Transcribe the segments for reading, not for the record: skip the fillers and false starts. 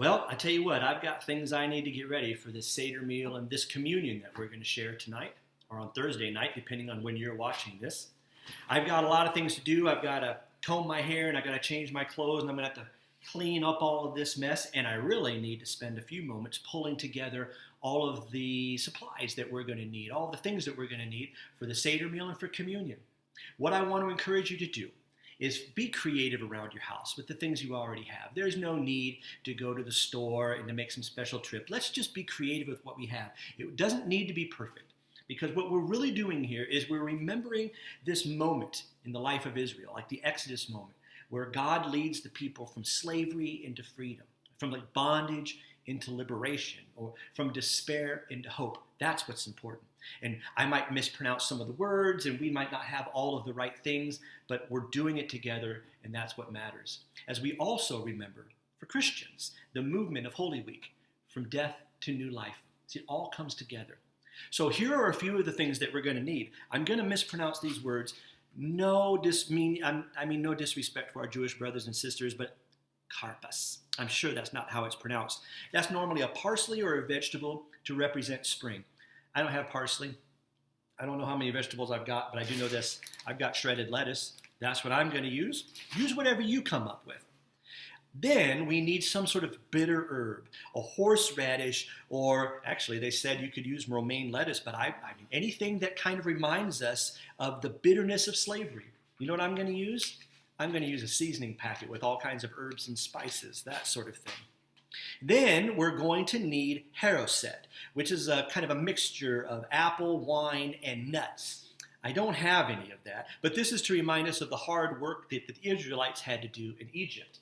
Well, I tell you what, I've got things I need to get ready for this Seder meal and this communion that we're going to share tonight or on Thursday night, depending on when you're watching this. I've got a lot of things to do. I've got to comb my hair and I've got to change my clothes and I'm going to have to clean up all of this mess. And I really need to spend a few moments pulling together all of the supplies that we're going to need, all the things that we're going to need for the Seder meal and for communion. What I want to encourage you to do is be creative around your house with the things you already have. There's no need to go to the store and to make some special trip. Let's just be creative with what we have. It doesn't need to be perfect, because what we're really doing here is we're remembering this moment in the life of Israel, like the Exodus moment, where God leads the people from slavery into freedom, from like bondage into liberation, or from despair into hope. That's what's important. And I might mispronounce some of the words, and we might not have all of the right things, but we're doing it together, and that's what matters. As we also remember, for Christians, the movement of Holy Week, from death to new life. See, it all comes together. So here are a few of the things that we're going to need. I'm going to mispronounce these words. No disrespect for our Jewish brothers and sisters, but karpas. I'm sure that's not how it's pronounced. That's normally a parsley or a vegetable to represent spring. I don't have parsley. I don't know how many vegetables I've got, but I do know this. I've got shredded lettuce. That's what I'm going to use. Use whatever you come up with. Then we need some sort of bitter herb, a horseradish, or actually they said you could use romaine lettuce, but I mean anything that kind of reminds us of the bitterness of slavery. You know what I'm going to use? I'm going to use a seasoning packet with all kinds of herbs and spices, that sort of thing. Then we're going to need haroset, which is a kind of a mixture of apple, wine, and nuts. I don't have any of that, but this is to remind us of the hard work that the Israelites had to do in Egypt.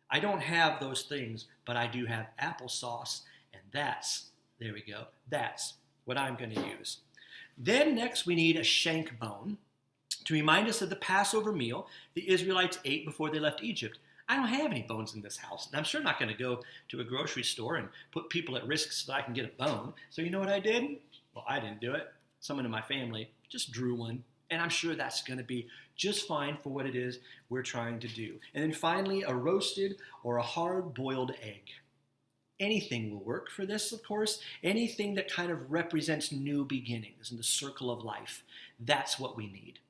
I don't have those things, but I do have applesauce, and there we go, that's what I'm going to use. Then next we need a shank bone to remind us of the Passover meal the Israelites ate before they left Egypt. I don't have any bones in this house, and I'm sure not going to go to a grocery store and put people at risk so that I can get a bone. So you know what I did? Well, I didn't do it. Someone in my family just drew one, and I'm sure that's going to be just fine for what it is we're trying to do. And then finally, a roasted or a hard-boiled egg. Anything will work for this, of course. Anything that kind of represents new beginnings in the circle of life. That's what we need.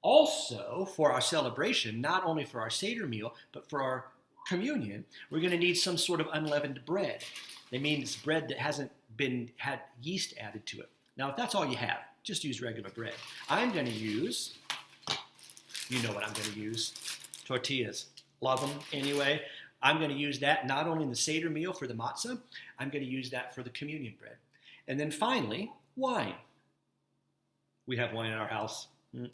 Also, for our celebration, not only for our Seder meal, but for our communion, we're going to need some sort of unleavened bread. They mean it's bread that hasn't had yeast added to it. Now, if that's all you have, just use regular bread. I'm going to use, you know what I'm going to use, tortillas. Love them anyway. I'm going to use that not only in the Seder meal for the matzah, I'm going to use that for the communion bread. And then finally, wine. We have wine in our house.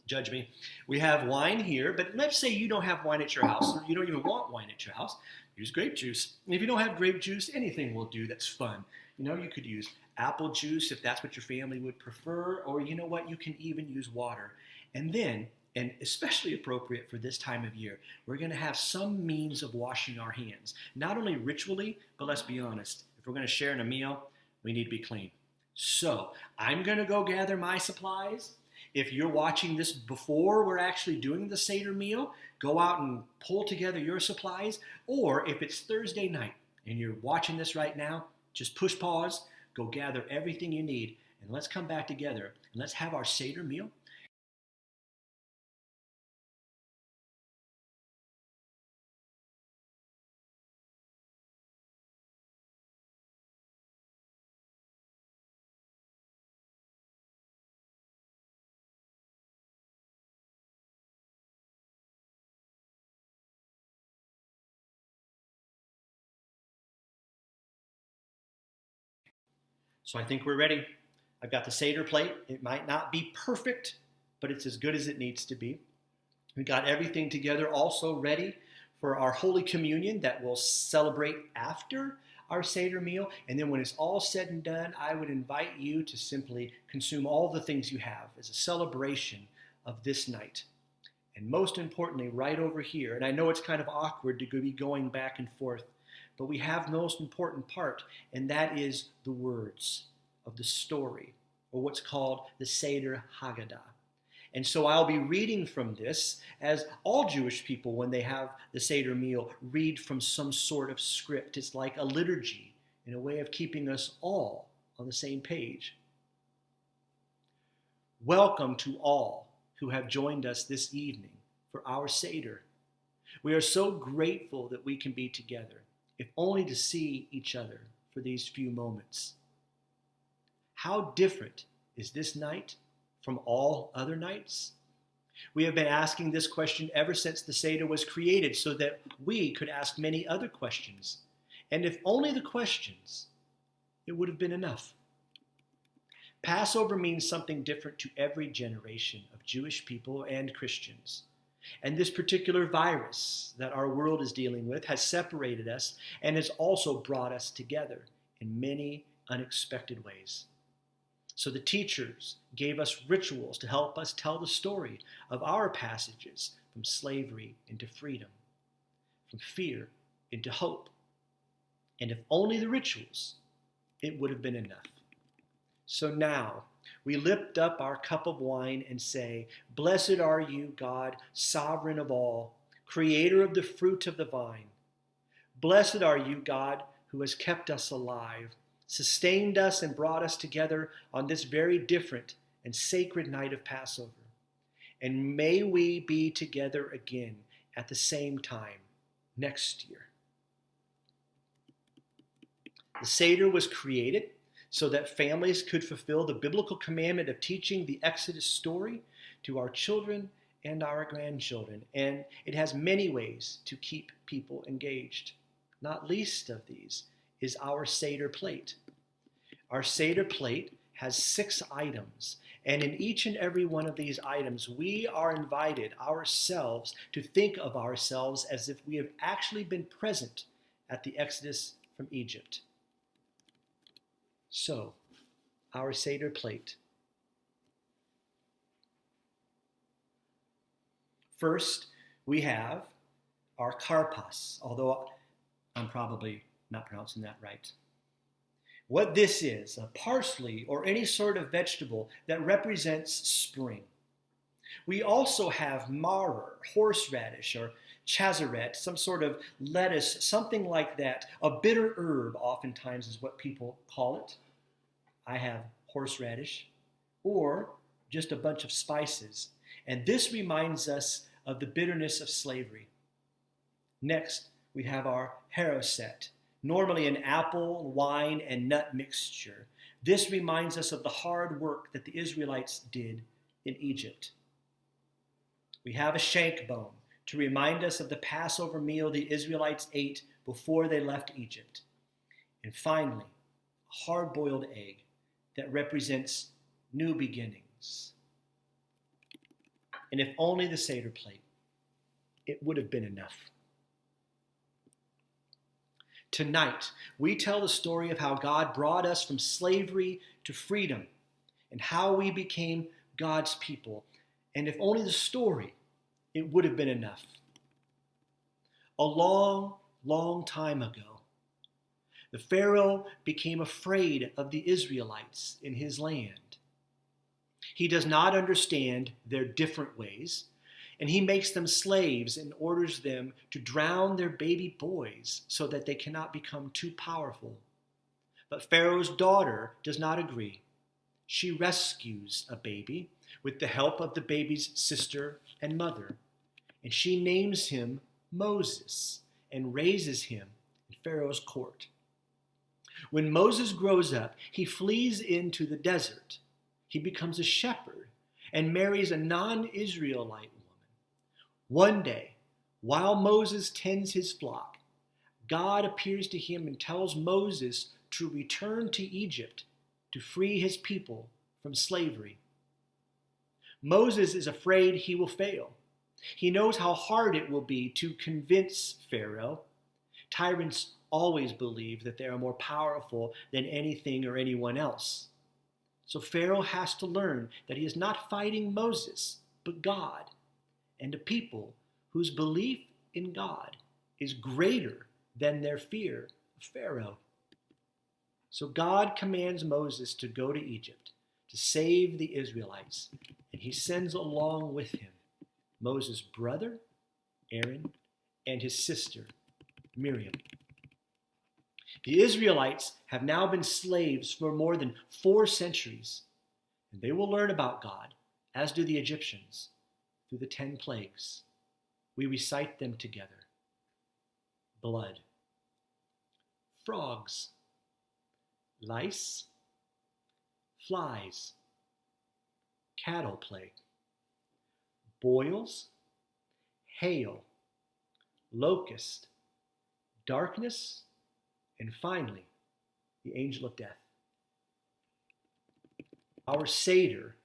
Judge me. We have wine here, but let's say you don't have wine at your house, or you don't even want wine at your house. Use grape juice. And if you don't have grape juice, anything will do that's fun. You know, you could use apple juice if that's what your family would prefer, or you know what, you can even use water. And then, and especially appropriate for this time of year, we're going to have some means of washing our hands. Not only ritually, but let's be honest, if we're going to share in a meal, we need to be clean. So I'm going to go gather my supplies. If you're watching this before we're actually doing the Seder meal, go out and pull together your supplies. Or if it's Thursday night and you're watching this right now, just push pause, go gather everything you need, and let's come back together and let's have our Seder meal. So I think we're ready. I've got the Seder plate. It might not be perfect, but it's as good as it needs to be. We got everything together also ready for our Holy Communion that we'll celebrate after our Seder meal. And then when it's all said and done, I would invite you to simply consume all the things you have as a celebration of this night. And most importantly, right over here, and I know it's kind of awkward to be going back and forth, but we have the most important part, and that is the words of the story, or what's called the Seder Haggadah. And so I'll be reading from this, as all Jewish people, when they have the Seder meal, read from some sort of script. It's like a liturgy, in a way of keeping us all on the same page. Welcome to all who have joined us this evening for our Seder. We are so grateful that we can be together, if only to see each other for these few moments. How different is this night from all other nights? We have been asking this question ever since the Seder was created, so that we could ask many other questions. And if only the questions, it would have been enough. Passover means something different to every generation of Jewish people and Christians. And this particular virus that our world is dealing with has separated us and has also brought us together in many unexpected ways. So the teachers gave us rituals to help us tell the story of our passages from slavery into freedom, from fear into hope. And if only the rituals, it would have been enough. So now we lift up our cup of wine and say, "Blessed are you, God, sovereign of all, creator of the fruit of the vine. Blessed are you, God, who has kept us alive, sustained us and brought us together on this very different and sacred night of Passover. And may we be together again at the same time next year." The Seder was created so that families could fulfill the biblical commandment of teaching the Exodus story to our children and our grandchildren. And it has many ways to keep people engaged. Not least of these is our Seder plate. Our Seder plate has 6 items, and in each and every one of these items, we are invited ourselves to think of ourselves as if we have actually been present at the Exodus from Egypt. So, our Seder plate. First, we have our karpas, although I'm probably not pronouncing that right. What this is, a parsley or any sort of vegetable that represents spring. We also have maror, horseradish, or chazeret, some sort of lettuce, something like that. A bitter herb oftentimes is what people call it. I have horseradish, or just a bunch of spices. And this reminds us of the bitterness of slavery. Next, we have our haroset, normally an apple, wine, and nut mixture. This reminds us of the hard work that the Israelites did in Egypt. We have a shank bone to remind us of the Passover meal the Israelites ate before they left Egypt. And finally, a hard-boiled egg that represents new beginnings. And if only the Seder plate, it would have been enough. Tonight, we tell the story of how God brought us from slavery to freedom and how we became God's people. And if only the story, it would have been enough. A long, long time ago, the Pharaoh became afraid of the Israelites in his land. He does not understand their different ways, and he makes them slaves and orders them to drown their baby boys so that they cannot become too powerful. But Pharaoh's daughter does not agree. She rescues a baby with the help of the baby's sister and mother, and she names him Moses and raises him in Pharaoh's court. When Moses grows up, he flees into the desert. He becomes a shepherd and marries a non-Israelite woman. One day, while Moses tends his flock, God appears to him and tells Moses to return to Egypt to free his people from slavery. Moses is afraid he will fail. He knows how hard it will be to convince Pharaoh. Tyrants always believe that they are more powerful than anything or anyone else. So Pharaoh has to learn that he is not fighting Moses, but God, and a people whose belief in God is greater than their fear of Pharaoh. So God commands Moses to go to Egypt to save the Israelites, and he sends along with him Moses' brother, Aaron, and his sister, Marion. The Israelites have now been slaves for more than 4 centuries, and they will learn about God, as do the Egyptians, through the 10 plagues. We recite them together. Blood, frogs, lice, flies, cattle plague, boils, hail, locust, darkness, and finally, the angel of death. Our Seder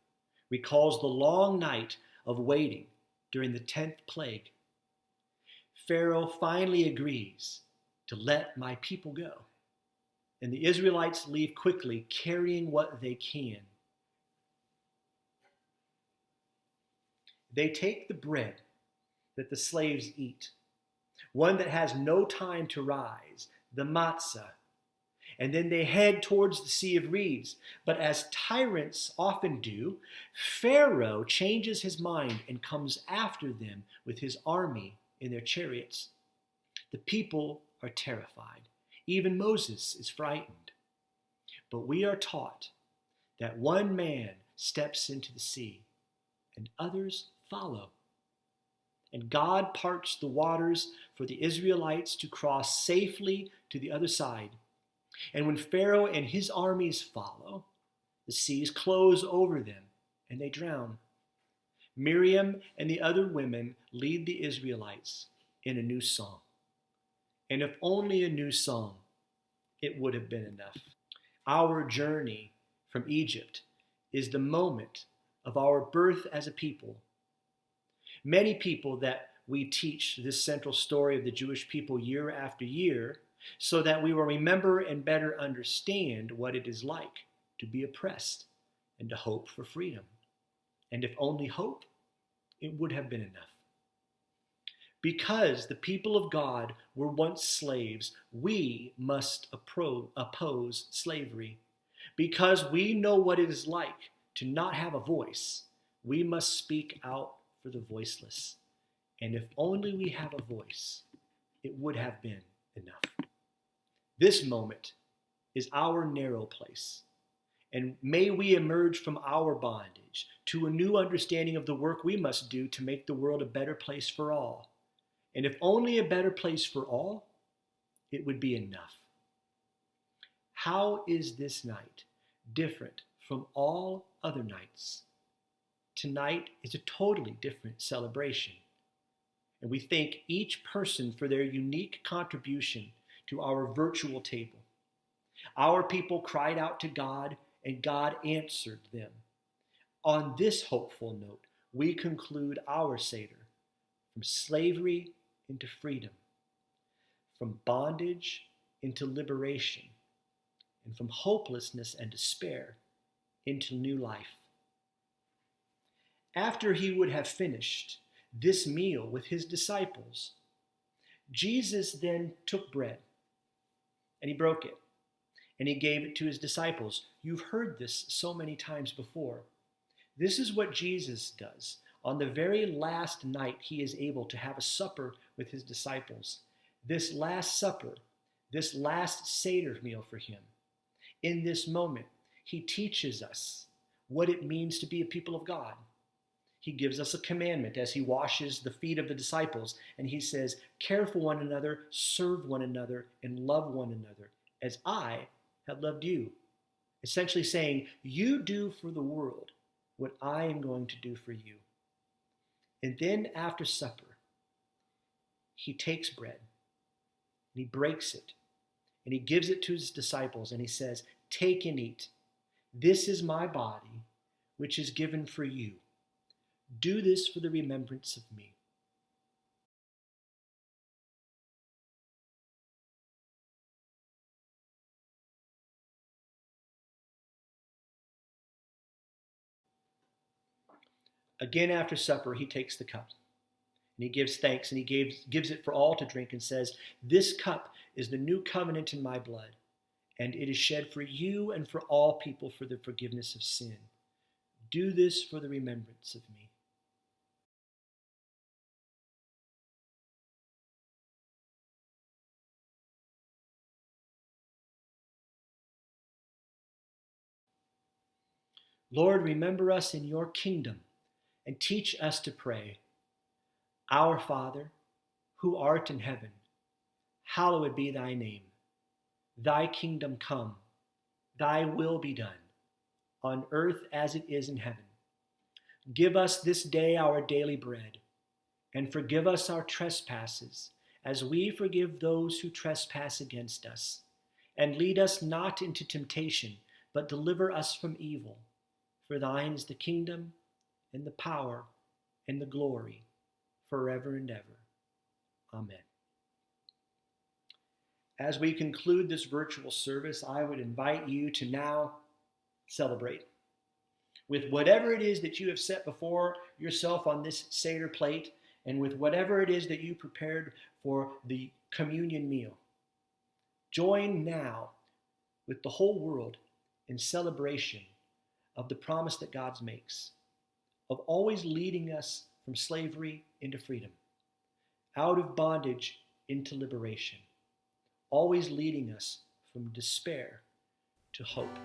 recalls the long night of waiting during the 10th plague. Pharaoh finally agrees to let my people go, and the Israelites leave quickly, carrying what they can. They take the bread that the slaves eat, one that has no time to rise, the matzah, and then they head towards the Sea of Reeds. But as tyrants often do, Pharaoh changes his mind and comes after them with his army in their chariots. The people are terrified. Even Moses is frightened. But we are taught that one man steps into the sea and others follow. And God parts the waters for the Israelites to cross safely to the other side. And when Pharaoh and his armies follow, the seas close over them and they drown. Miriam and the other women lead the Israelites in a new song. And if only a new song, it would have been enough. Our journey from Egypt is the moment of our birth as a people. Many people that we teach this central story of the Jewish people year after year so that we will remember and better understand what it is like to be oppressed and to hope for freedom. And if only hope, it would have been enough. Because the people of God were once slaves, we must oppose slavery. Because we know what it is like to not have a voice, we must speak out for the voiceless. And if only we have a voice, it would have been enough. This moment is our narrow place. And may we emerge from our bondage to a new understanding of the work we must do to make the world a better place for all. And if only a better place for all, it would be enough. How is this night different from all other nights? Tonight is a totally different celebration. And we thank each person for their unique contribution to our virtual table. Our people cried out to God, and God answered them. On this hopeful note, we conclude our Seder from slavery into freedom, from bondage into liberation, and from hopelessness and despair into new life. After he would have finished this meal with his disciples, Jesus then took bread and he broke it and he gave it to his disciples. You've heard this so many times before. This is what Jesus does. On the very last night, he is able to have a supper with his disciples. This last supper, this last Seder meal for him, in this moment, he teaches us what it means to be a people of God. He gives us a commandment as he washes the feet of the disciples, and he says, care for one another, serve one another, and love one another, as I have loved you. Essentially saying, you do for the world what I am going to do for you. And then after supper, he takes bread, and he breaks it, and he gives it to his disciples, and he says, take and eat. This is my body, which is given for you. Do this for the remembrance of me. Again, after supper, he takes the cup, and he gives thanks, and he gives it for all to drink, and says, "This cup is the new covenant in my blood, and it is shed for you and for all people for the forgiveness of sin. Do this for the remembrance of me." Lord, remember us in your kingdom, and teach us to pray. Our Father, who art in heaven, hallowed be thy name. Thy kingdom come, thy will be done, on earth as it is in heaven. Give us this day our daily bread, and forgive us our trespasses, as we forgive those who trespass against us. And lead us not into temptation, but deliver us from evil. For thine is the kingdom, and the power, and the glory, forever and ever. Amen. As we conclude this virtual service, I would invite you to now celebrate with whatever it is that you have set before yourself on this Seder plate, and with whatever it is that you prepared for the communion meal. Join now with the whole world in celebration of the promise that God makes, of always leading us from slavery into freedom, out of bondage into liberation, always leading us from despair to hope.